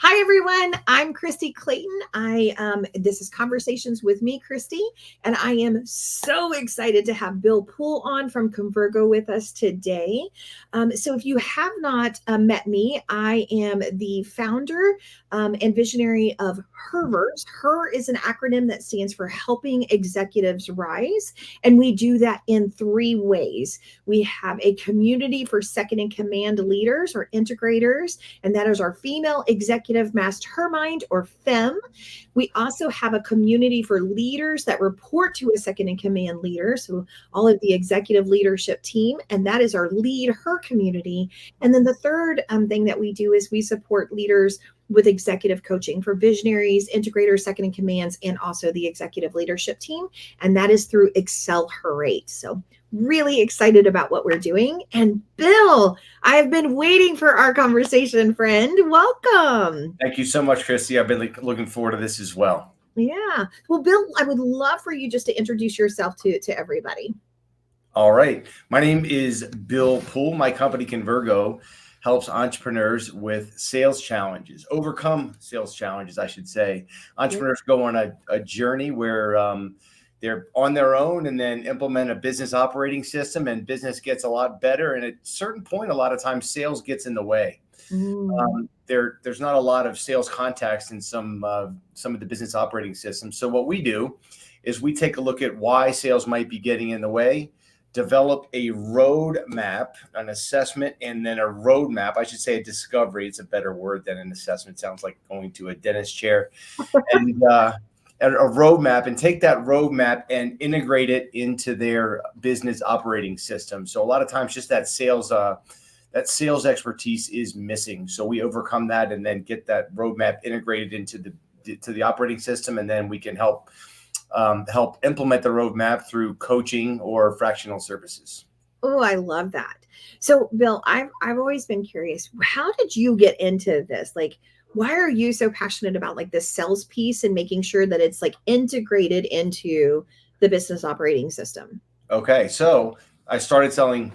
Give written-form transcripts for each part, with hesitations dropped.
Hi, everyone. I'm Kristie Clayton. This is Conversations with me, Kristie, and I am so excited to have Bill Poole on from Convergo with us today. So if you have not met me, I am the founder and visionary of HERvers. HER is an acronym that stands for Helping Executives Rise, and we do that in three ways. We have a community for second in command leaders or integrators, and that is our female executive mastermind or FEM. We also have a community for leaders that report to a second in command leader, so all of the executive leadership team, and that is our Lead Her community. And then the third thing that we do is we support leaders with executive coaching for visionaries, integrators, second in commands, and also the executive leadership team, and that is through ConvHERsation. So really excited about what we're doing. And Bill, I have been waiting for our conversation, friend. Welcome. Thank you so much, Kristie. I've been looking forward to this as well. Yeah. Well, Bill, I would love for you just to introduce yourself to everybody. All right. My name is Bill Poole. My company, Convergo, helps entrepreneurs with sales challenges, overcome sales challenges, I should say. Entrepreneurs go on a journey where they're on their own and then implement a business operating system, and business gets a lot better. And at a certain point, a lot of times sales gets in the way. There's not a lot of sales contacts in some of the business operating systems. So what we do is we take a look at why sales might be getting in the way, develop a roadmap, an assessment, and then a roadmap. I should say a discovery. It's a better word than an assessment. It sounds like going to a dentist chair. And a roadmap, and take that roadmap and integrate it into their business operating system. So a lot of times just that sales expertise is missing. So we overcome that and then get that roadmap integrated into the operating system, and then we can help implement the roadmap through coaching or fractional services. Oh, I love that. So Bill, I've always been curious, how did you get into this? Like, why are you so passionate about like this sales piece and making sure that it's like integrated into the business operating system? Okay, so I started selling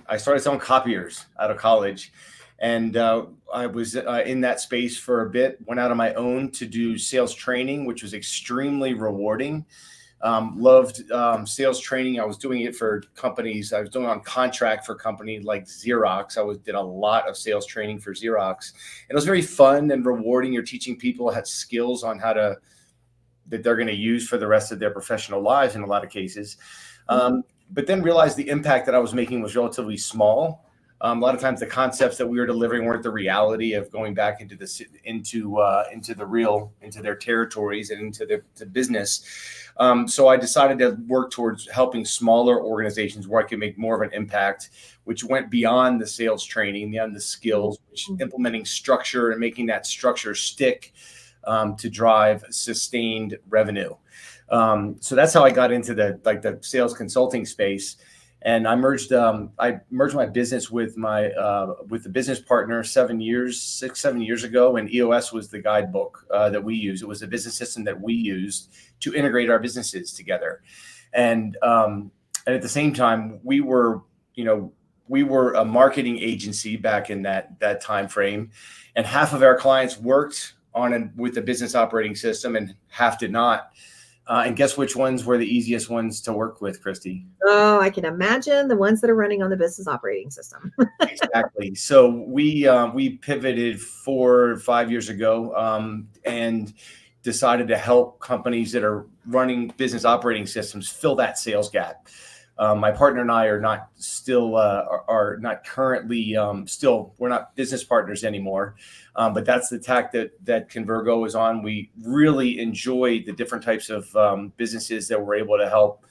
copiers out of college, and I was in that space for a bit. Went out on my own to do sales training, which was extremely rewarding. Loved sales training. I was doing it for companies. I was doing on contract for companies like Xerox. Did a lot of sales training for Xerox, and it was very fun and rewarding. You're teaching people had skills on that they're going to use for the rest of their professional lives in a lot of cases. But then realized the impact that I was making was relatively small. A lot of times the concepts that we were delivering weren't the reality of going back into their territories and into the business. So I decided to work towards helping smaller organizations where I could make more of an impact, which went beyond the sales training, beyond the skills, which implementing structure and making that structure stick to drive sustained revenue. So that's how I got into the sales consulting space. And I merged my business with the business partner 7 years ago. And EOS was the guidebook that we used. It was a business system that we used to integrate our businesses together. And at the same time, we were a marketing agency back in that time frame, and half of our clients worked with the business operating system and half did not. And guess which ones were the easiest ones to work with, Kristie? Oh, I can imagine the ones that are running on the business operating system. Exactly. So we pivoted 4 or 5 years ago and decided to help companies that are running business operating systems fill that sales gap. My partner and I are not currently we're not business partners anymore. But that's the tack that Convergo is on. We really enjoy the different types of businesses that we're able to help,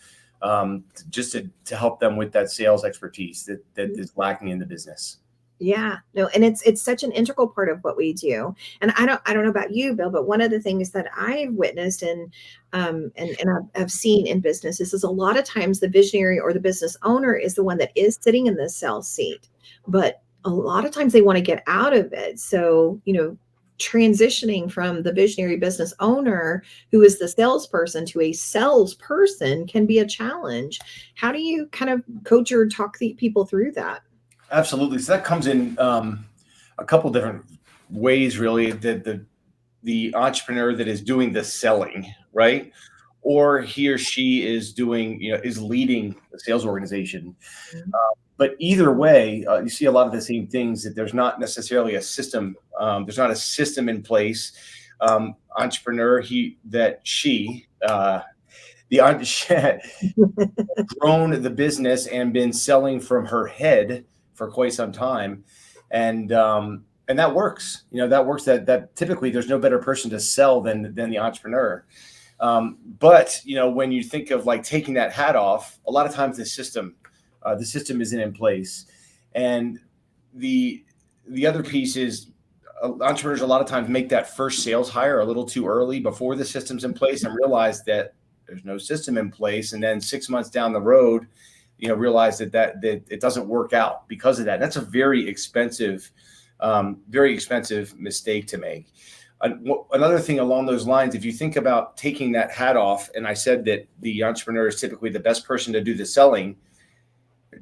just to help them with that sales expertise that is lacking in the business. Yeah, no, and it's such an integral part of what we do. And I don't know about you, Bill, but one of the things that I've witnessed and I've seen in businesses is a lot of times the visionary or the business owner is the one that is sitting in the sales seat, but a lot of times they want to get out of it. So, transitioning from the visionary business owner who is the salesperson to a salesperson can be a challenge. How do you kind of coach or talk people through that? Absolutely. So that comes in a couple different ways, really. the entrepreneur that is doing the selling, right? Or he or she is doing, is leading the sales organization. But either way, you see a lot of the same things, that there's not necessarily a system. There's not a system in place. Entrepreneur, grown the business and been selling from her head for quite some time. And that works, that typically there's no better person to sell than the entrepreneur. But, when you think of like taking that hat off, a lot of times the system isn't in place. And the other piece is, entrepreneurs a lot of times make that first sales hire a little too early before the system's in place, and realize that there's no system in place. And then 6 months down the road, realize that it doesn't work out because of that. That's a very expensive mistake to make. Another thing along those lines, if you think about taking that hat off, and I said that the entrepreneur is typically the best person to do the selling,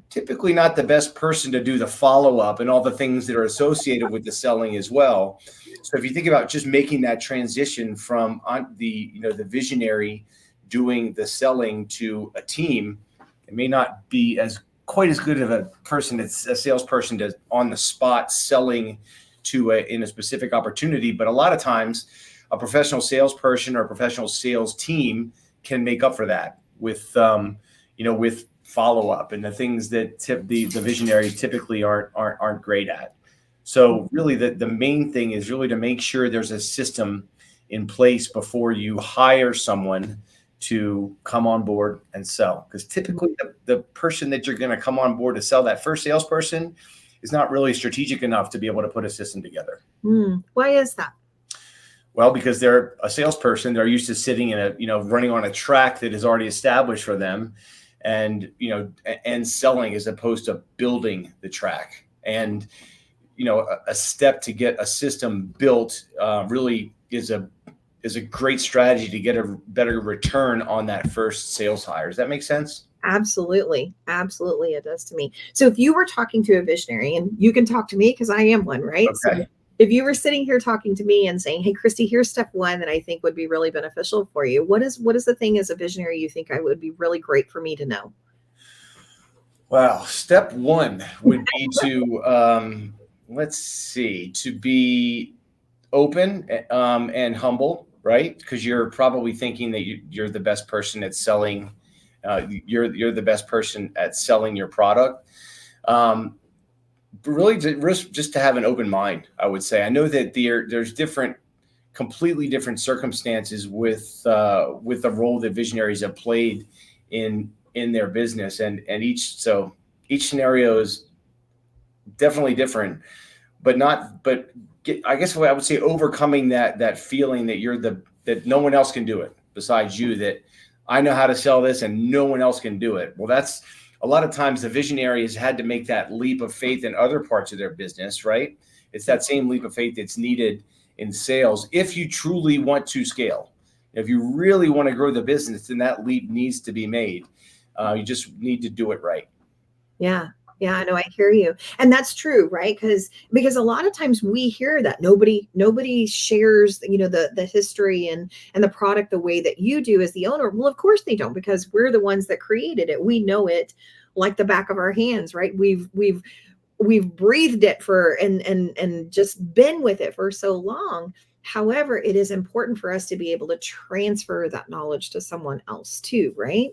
typically not the best person to do the follow-up and all the things that are associated with the selling as well. So if you think about just making that transition from the visionary doing the selling to a team, it may not be quite as good of a person. It's a salesperson to on the spot selling in a specific opportunity. But a lot of times a professional salesperson or a professional sales team can make up for that with follow-up and the things that the visionaries typically aren't great at. So really the main thing is really to make sure there's a system in place before you hire someone to come on board and sell. Because typically the person that you're going to come on board to sell, that first salesperson, is not really strategic enough to be able to put a system together. Why is that? Well, because they're a salesperson, they're used to sitting in running on a track that is already established for them, and selling as opposed to building the track. And a step to get a system built really is a great strategy to get a better return on that first sales hire. Does that make sense? Absolutely. Absolutely. It does to me. So if you were talking to a visionary, and you can talk to me because I am one, right? Okay. So if you were sitting here talking to me and saying, hey, Kristie, here's step one that I think would be really beneficial for you. What is the thing as a visionary you think I would be really great for me to know? Wow. Step one would be to, to be open and humble, right? Because you're probably thinking that you're the best person at selling. You're the best person at selling your product. But really, just to have an open mind, I would say. I know that there's completely different circumstances with the role that visionaries have played in their business, and each scenario is definitely different. I guess what I would say, overcoming that feeling that that no one else can do it besides you, that I know how to sell this and no one else can do it. Well, that's a lot of times the visionary has had to make that leap of faith in other parts of their business, right? It's that same leap of faith that's needed in sales. If you truly want to scale, if you really want to grow the business, then that leap needs to be made. You just need to do it right. Yeah. Yeah, I know, I hear you. And that's true, right? Because a lot of times we hear that nobody shares, the history and the product the way that you do as the owner. Well, of course they don't, because we're the ones that created it. We know it like the back of our hands, right? We've breathed it and just been with it for so long. However, it is important for us to be able to transfer that knowledge to someone else too, right?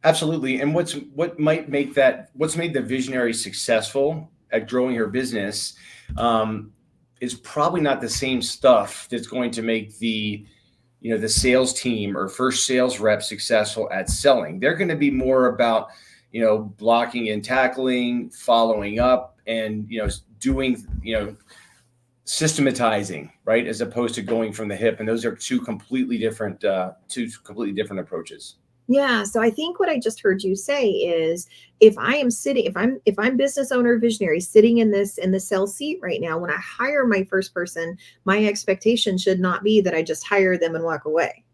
Absolutely. And what's made the visionary successful at growing her business is probably not the same stuff that's going to make the sales team or first sales rep successful at selling. They're going to be more about, blocking and tackling, following up, and, doing, systematizing, right? As opposed to going from the hip. And those are two completely different approaches. Yeah. So I think what I just heard you say is, if I'm business owner, visionary, sitting in the sales seat right now, when I hire my first person, my expectation should not be that I just hire them and walk away.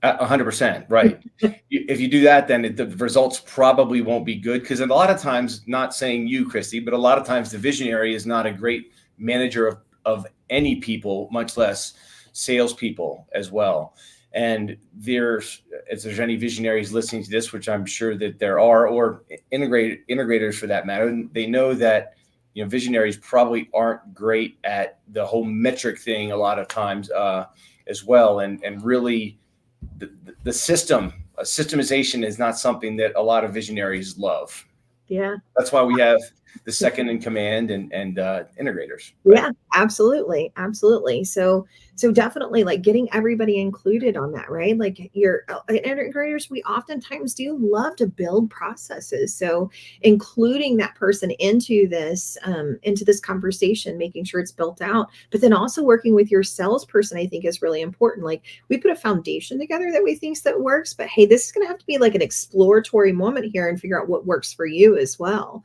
100%. Right. If you do that, then the results probably won't be good. Because a lot of times, not saying you, Kristie, but a lot of times the visionary is not a great manager of any people, much less salespeople as well. And if there's any visionaries listening to this, which I'm sure that there are, or integrators for that matter, they know that visionaries probably aren't great at the whole metric thing a lot of times as well. And really, the systemization is not something that a lot of visionaries love. Yeah. That's why we have the second in command and integrators. Right? Yeah, absolutely. Absolutely. So definitely like getting everybody included on that, right? Like your integrators, we oftentimes do love to build processes. So including that person into this conversation, making sure it's built out, but then also working with your salesperson, I think is really important. Like we put a foundation together that we think that works, but hey, this is going to have to be like an exploratory moment here and figure out what works for you as well.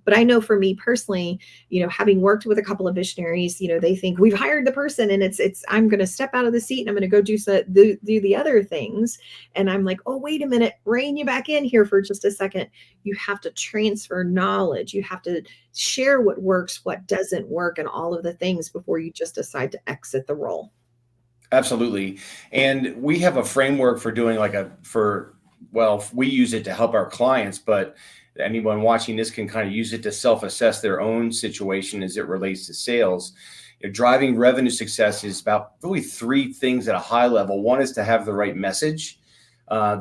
But I know for me personally, having worked with a couple of visionaries, they think we've hired the person and I'm going to step out of the seat and I'm going to go do the other things. And I'm like, oh, wait a minute, rein you back in here for just a second. You have to transfer knowledge. You have to share what works, what doesn't work, and all of the things before you just decide to exit the role. Absolutely. And we have a framework for doing we use it to help our clients, but anyone watching this can kind of use it to self-assess their own situation as it relates to sales. Driving revenue success is about really three things at a high level. One is to have the right message.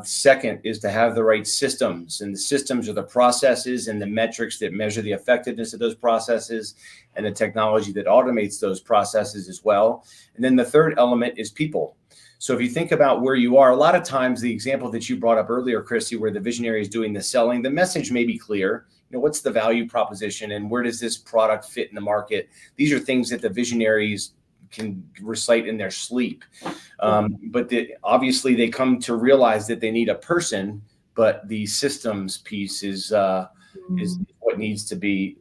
Second is to have the right systems, and the systems are the processes and the metrics that measure the effectiveness of those processes and the technology that automates those processes as well. And then the third element is people. So if you think about where you are, a lot of times the example that you brought up earlier, Kristie, where the visionary is doing the selling, the message may be clear. What's the value proposition and where does this product fit in the market? These are things that the visionaries can recite in their sleep. But obviously they come to realize that they need a person, but the systems piece is what needs to be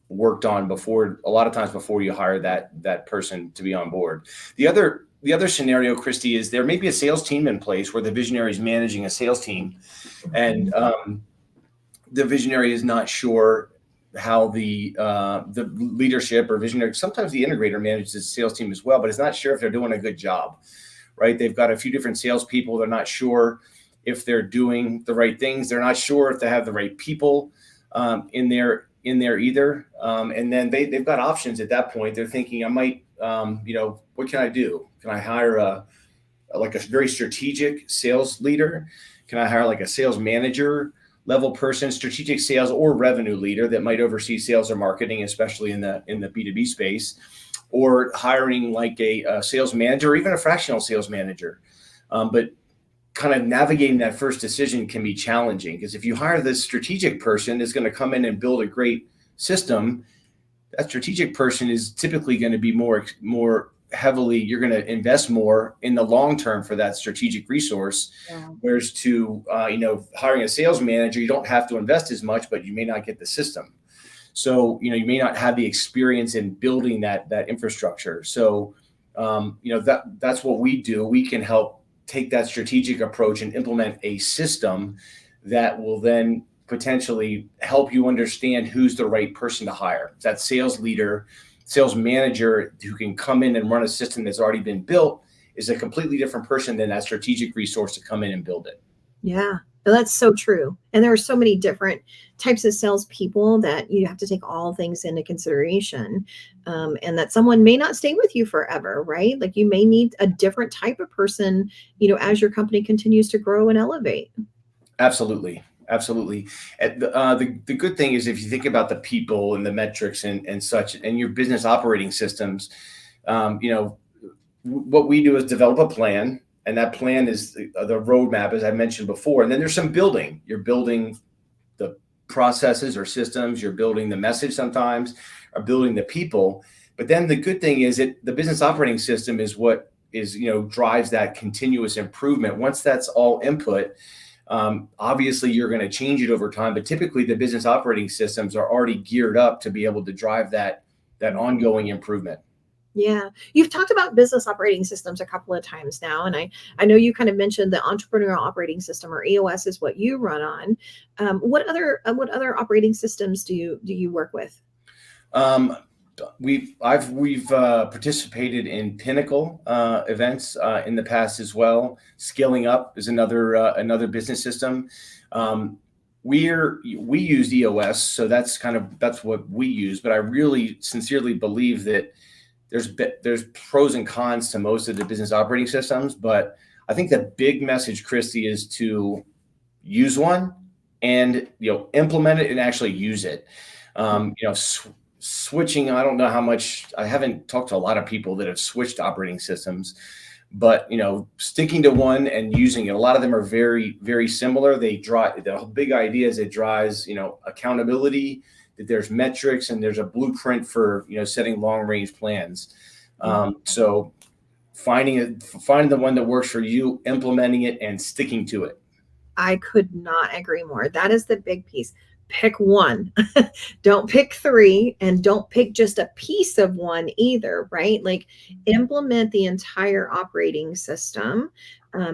worked on a lot of times before you hire that person to be on board. The other scenario, Kristie, is there may be a sales team in place where the visionary is managing a sales team, and the visionary is not sure how the leadership or visionary, sometimes the integrator manages the sales team as well, but it's not sure if they're doing a good job, right? They've got a few different salespeople. They're not sure if they're doing the right things. They're not sure if they have the right people in there either. And then they've got options at that point. They're thinking, I might, what can I do? Can I hire a very strategic sales leader? Can I hire like a sales manager level person, strategic sales or revenue leader that might oversee sales or marketing, especially in the B2B space, or hiring like a sales manager or even a fractional sales manager. But kind of navigating that first decision can be challenging, because if you hire this strategic person that's going to come in and build a great system, that strategic person is typically going to be more heavily, you're going to invest more in the long term for that strategic resource. Yeah. Whereas to hiring a sales manager, you don't have to invest as much, but you may not get the system. So you may not have the experience in building that infrastructure. So that's what we do. We can help take that strategic approach and implement a system that will then potentially help you understand who's the right person to hire. That sales leader, sales manager who can come in and run a system that's already been built is a completely different person than that strategic resource to come in and build it. Yeah, that's so true. And there are so many different types of salespeople that you have to take all things into consideration, and that someone may not stay with you forever, right? Like you may need a different type of person, as your company continues to grow and elevate. Absolutely. Absolutely. The good thing is, if you think about the people and the metrics and such, and your business operating systems, what we do is develop a plan, and that plan is the roadmap, as I mentioned before. And then there's some building. You're building the processes or systems. You're building the message sometimes, or building the people. But then the good thing is that the business operating system is what drives that continuous improvement. Once that's all input, obviously you're going to change it over time, but typically the business operating systems are already geared up to be able to drive that ongoing improvement. Yeah. You've talked about business operating systems a couple of times now. And I know you kind of mentioned the entrepreneurial operating system, or EOS, is what you run on. What other operating systems do you work with? we've participated in Pinnacle events in the past as well. Scaling Up is another business system. We use EOS, so that's what we use. But I really sincerely believe that there's pros and cons to most of the business operating systems. But I think the big message, Kristie, is to use one and implement it and actually use it. Switching, I don't know how much, I haven't talked to a lot of people that have switched operating systems, but sticking to one and using it, a lot of them are very, very similar. The big idea is it drives accountability, that there's metrics and there's a blueprint for setting long range plans. So finding the one that works for you, implementing it and sticking to it. I could not agree more. That is the big piece. Pick one. Don't pick three, and don't pick just a piece of one either, right? Like, implement the entire operating system,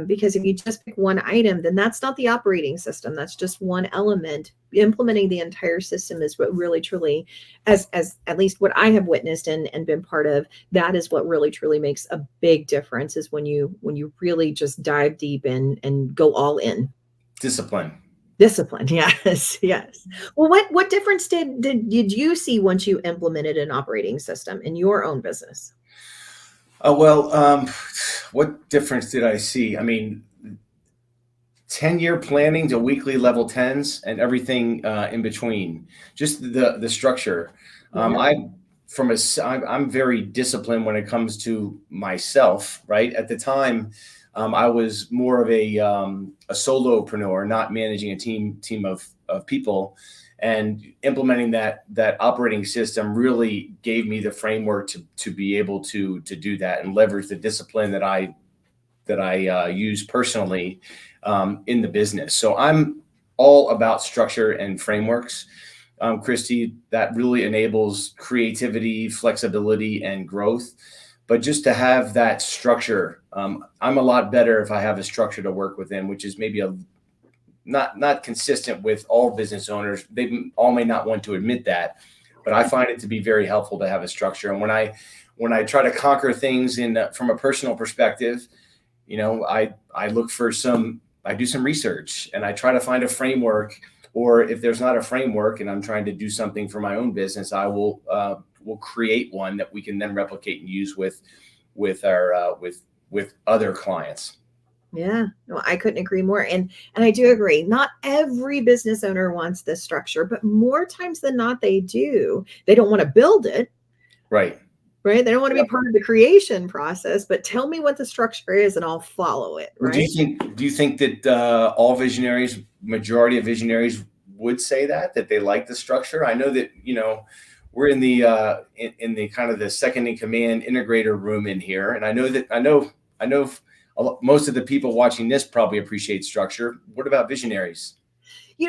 because if you just pick one item, then that's not the operating system. That's just one element. Implementing the entire system is what really truly, as at least what I have witnessed and been part of, that is what really truly makes a big difference, is when you really just dive deep and go all in. Discipline, yes. Well, what difference did you see once you implemented an operating system in your own business? What difference did I see? I mean, 10-year planning to weekly level 10s and everything in between. Just the structure. I'm very disciplined when it comes to myself. Right at the time, I was more of a solopreneur, not managing a team of people, and implementing that operating system really gave me the framework to be able to do that and leverage the discipline that I use personally in the business. So I'm all about structure and frameworks. Kristie, that really enables creativity, flexibility, and growth. But just to have that structure, I'm a lot better if I have a structure to work within, which is maybe not consistent with all business owners. They all may not want to admit that, but I find it to be very helpful to have a structure. And when I try to conquer things from a personal perspective, I do some research and I try to find a framework. Or if there's not a framework and I'm trying to do something for my own business, I will create one that we can then replicate and use with other clients. Yeah, no, I couldn't agree more. And I do agree. Not every business owner wants this structure, but more times than not, they do. They don't want to build it. Right. They don't want to be part of the creation process, but tell me what the structure is and I'll follow it. Right. Do you think that all visionaries, majority of visionaries, would say that they like the structure? I know that, we're in the kind of the second in command integrator room in here. And I know most of the people watching this probably appreciate structure. What about visionaries?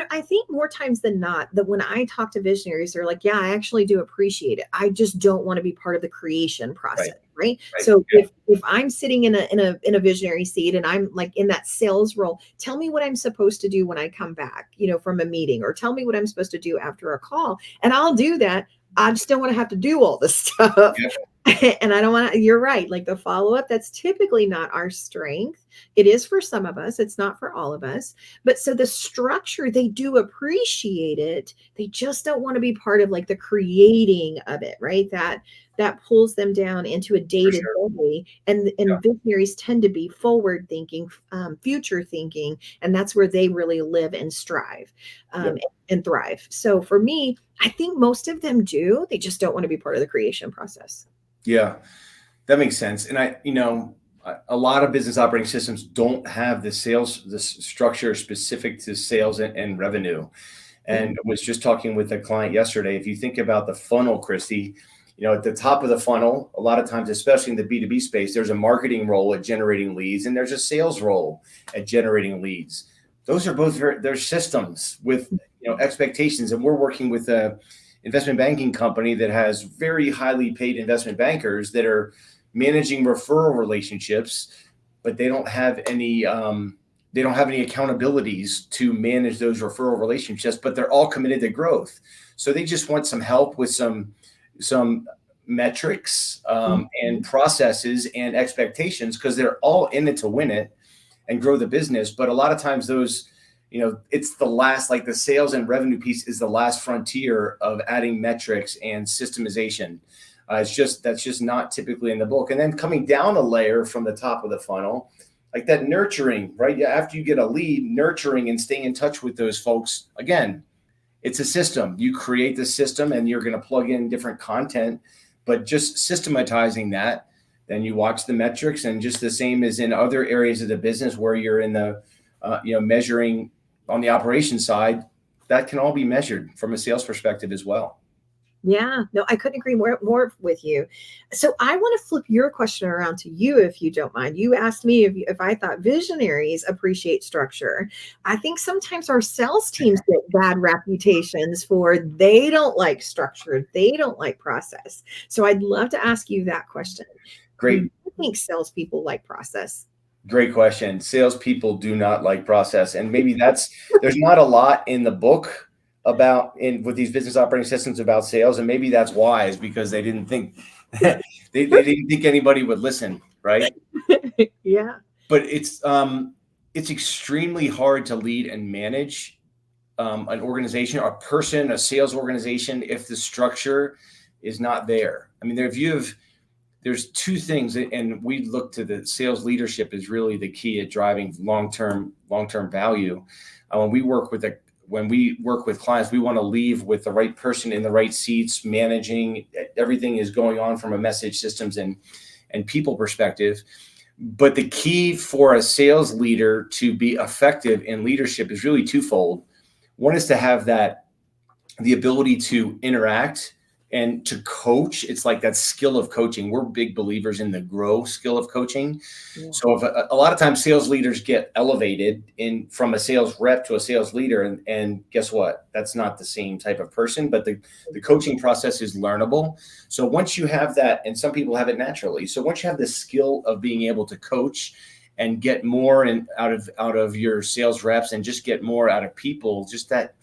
I think more times than not that when I talk to visionaries, they're like, yeah, I actually do appreciate it. I just don't want to be part of the creation process. Right. So if I'm sitting in a visionary seat and I'm like in that sales role, tell me what I'm supposed to do when I come back, from a meeting, or tell me what I'm supposed to do after a call. And I'll do that. I just don't want to have to do all this stuff. Yeah. And I don't want to, you're right. Like the follow-up, that's typically not our strength. It is for some of us. It's not for all of us. But so the structure, they do appreciate it. They just don't want to be part of like the creating of it, right? That pulls them down into a day-to-day. Sure. And visionaries tend to be forward thinking, future thinking, and that's where they really live and strive and thrive. So for me, I think most of them do. They just don't want to be part of the creation process. Yeah, that makes sense. And a lot of business operating systems don't have the structure specific to sales and revenue. And I was just talking with a client yesterday. If you think about the funnel, Kristie, at the top of the funnel, a lot of times, especially in the B2B space, there's a marketing role at generating leads, and there's a sales role at generating leads. Those are both they're systems with expectations. And we're working with a investment banking company that has very highly paid investment bankers that are managing referral relationships, but they don't have any accountabilities to manage those referral relationships, but they're all committed to growth. So they just want some help with some metrics and processes and expectations, because they're all in it to win it and grow the business. But a lot of times those, it's the last, like the sales and revenue piece is the last frontier of adding metrics and systemization. That's just not typically in the book. And then coming down a layer from the top of the funnel, like that nurturing, right? After you get a lead, nurturing and staying in touch with those folks. Again, it's a system. You create the system and you're going to plug in different content, but just systematizing that, then you watch the metrics. And just the same as in other areas of the business where you're in the, measuring on the operations side, that can all be measured from a sales perspective as well. Yeah, no, I couldn't agree more with you. So I want to flip your question around to you, if you don't mind. You asked me if I thought visionaries appreciate structure. I think sometimes our sales teams get bad reputations for they don't like structure, they don't like process. So I'd love to ask you that question. Great. Do you think salespeople like process? Great question. Salespeople do not like process, and maybe there's not a lot in the book with these business operating systems about sales, and maybe that's why, is because they didn't think they didn't think anybody would listen, right? Yeah. But it's extremely hard to lead and manage an organization, or a person, a sales organization, if the structure is not there. I mean, there's two things, and we look to the sales leadership as really the key at driving long-term value. When we work with clients, we want to leave with the right person in the right seats, managing everything is going on from a message, systems, and people perspective. But the key for a sales leader to be effective in leadership is really twofold. One is to have the ability to interact and to coach. It's like that skill of coaching. We're big believers in the grow skill of coaching. Yeah. So if a lot of times sales leaders get elevated from a sales rep to a sales leader, and guess what? That's not the same type of person, but the coaching process is learnable. So once you have that, and some people have it naturally. So once you have the skill of being able to coach and get more out of your sales reps and just get more out of people, just that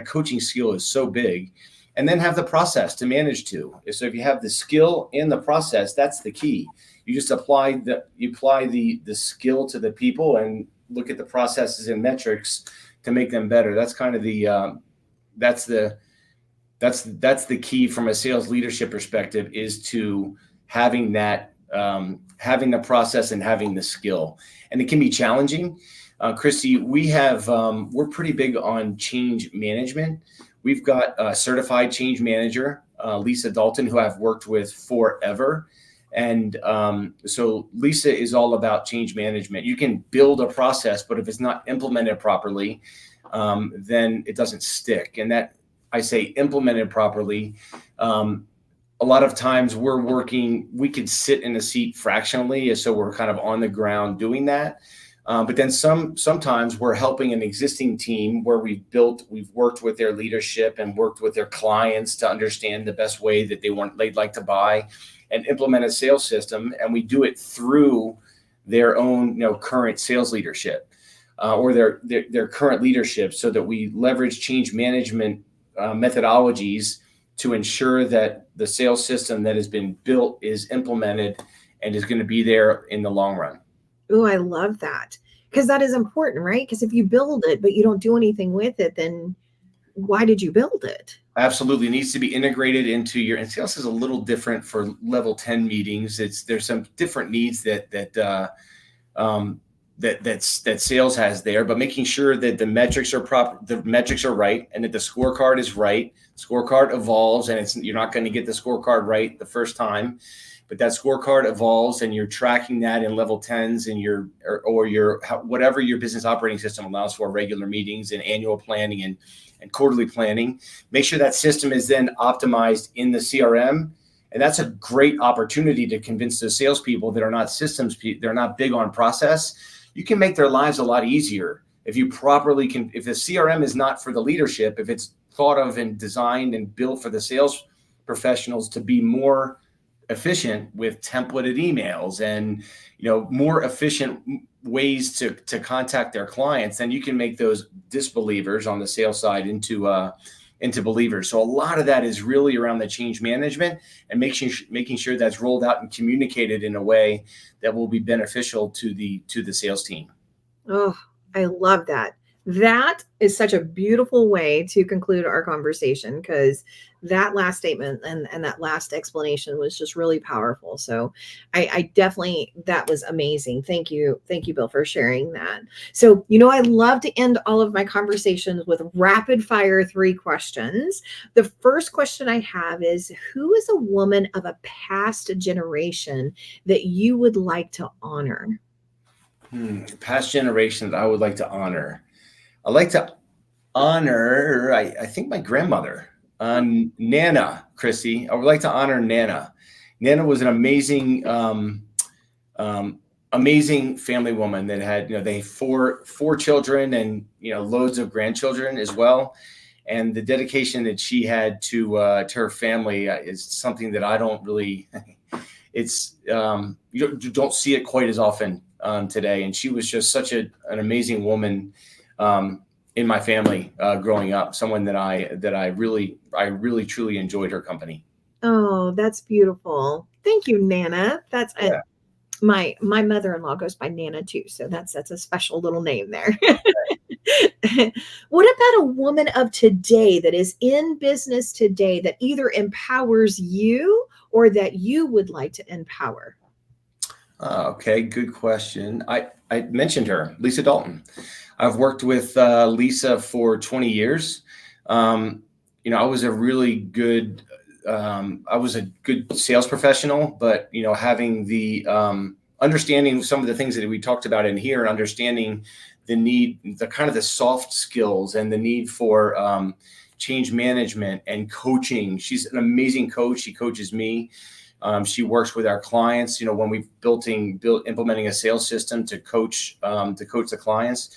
coaching skill is so big. And then have the process to manage to. So if you have the skill and the process, that's the key. You just apply the skill to the people and look at the processes and metrics to make them better. That's kind of that's the key from a sales leadership perspective, is to having having the process and having the skill. And it can be challenging. Kristie, we're pretty big on change management. We've got a certified change manager, Lisa Dalton, who I've worked with forever. And so Lisa is all about change management. You can build a process, but if it's not implemented properly, then it doesn't stick. And that, I say implemented properly. A lot of times we could sit in a seat fractionally, so we're kind of on the ground doing that. But then sometimes we're helping an existing team where we've worked with their leadership and worked with their clients to understand the best way that they'd like to buy and implement a sales system. And we do it through their own, current sales leadership or their current leadership, so that we leverage change management methodologies to ensure that the sales system that has been built is implemented and is going to be there in the long run. Oh, I love that, because that is important, right? Because if you build it, but you don't do anything with it, then why did you build it? Absolutely. It needs to be integrated into and sales is a little different for level 10 meetings. There's some different needs that sales has there, but making sure that the metrics are proper, the metrics are right, and that the scorecard is right. Scorecard evolves, and you're not going to get the scorecard right the first time. But that scorecard evolves, and you're tracking that in level 10s and whatever your business operating system allows for, regular meetings and annual planning and quarterly planning. Make sure that system is then optimized in the CRM. And that's a great opportunity to convince the salespeople that are not systems, they're not big on process. You can make their lives a lot easier if you properly if the CRM is not for the leadership, if it's thought of and designed and built for the sales professionals to be more efficient with templated emails and more efficient ways to contact their clients, then you can make those disbelievers on the sales side into into believers. So a lot of that is really around the change management and making sure that's rolled out and communicated in a way that will be beneficial to the sales team. Oh, I love that. That is such a beautiful way to conclude our conversation, because that last statement and that last explanation was just really powerful. So I definitely, that was amazing. Thank you. Thank you, Bill, for sharing that. So, I love to end all of my conversations with rapid fire 3 questions. The first question I have is, who is a woman of a past generation that you would like to honor? Past generations I would like to honor. I like to honor, I think, my grandmother, Nana, Kristie. I would like to honor Nana. Nana was an amazing, amazing family woman that had, they had four children and, loads of grandchildren as well. And the dedication that she had to her family is something that I don't really, you don't see it quite as often today. And she was just such an amazing woman in my family growing up, someone that I really truly enjoyed her company. Oh, that's beautiful. Thank you, Nana. That's Yeah. My mother-in-law goes by Nana too, so that's a special little name there. What about a woman of today that is in business today that either empowers you or that you would like to empower? Okay, good question. I mentioned her, Lisa Dalton. I've worked with Lisa for 20 years. I was a really good, I was a good sales professional, but, having the understanding some of the things that we talked about in here and understanding the need, the kind of the soft skills and the need for change management and coaching. She's an amazing coach. She coaches me. She works with our clients, when we've implementing a sales system to coach the clients.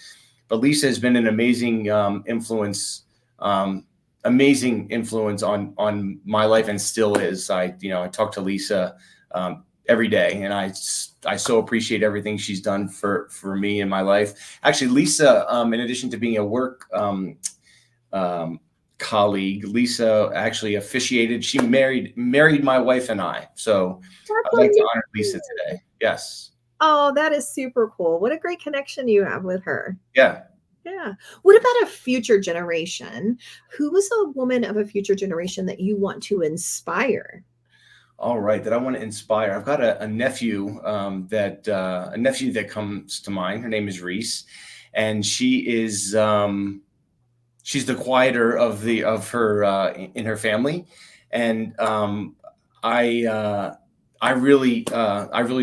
But Lisa has been an amazing influence on my life and still is. I talk to Lisa every day, and I so appreciate everything she's done for me in my life. Actually, Lisa, in addition to being a work colleague, Lisa actually officiated. She married my wife and I. So I'd like to honor Lisa today. Yes. Oh, that is super cool. What a great connection you have with her. Yeah. Yeah. What about a future generation? Who is a woman of a future generation that you want to inspire? All right, that I want to inspire. I've got a nephew that comes to mind. Her name is Reese, and she is she's the quieter of her in her family, and I really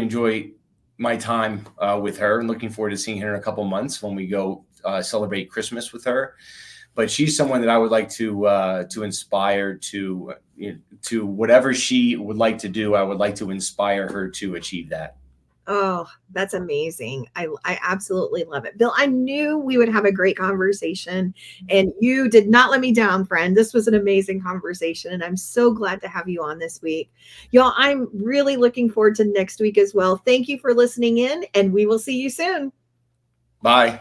enjoy my time with her, and looking forward to seeing her in a couple months when we go celebrate Christmas with her. But she's someone that I would like to inspire to whatever she would like to do. I would like to inspire her to achieve that. Oh, that's amazing. I absolutely love it. Bill, I knew we would have a great conversation, and you did not let me down, friend. This was an amazing conversation, and I'm so glad to have you on this week. Y'all, I'm really looking forward to next week as well. Thank you for listening in, and we will see you soon. Bye.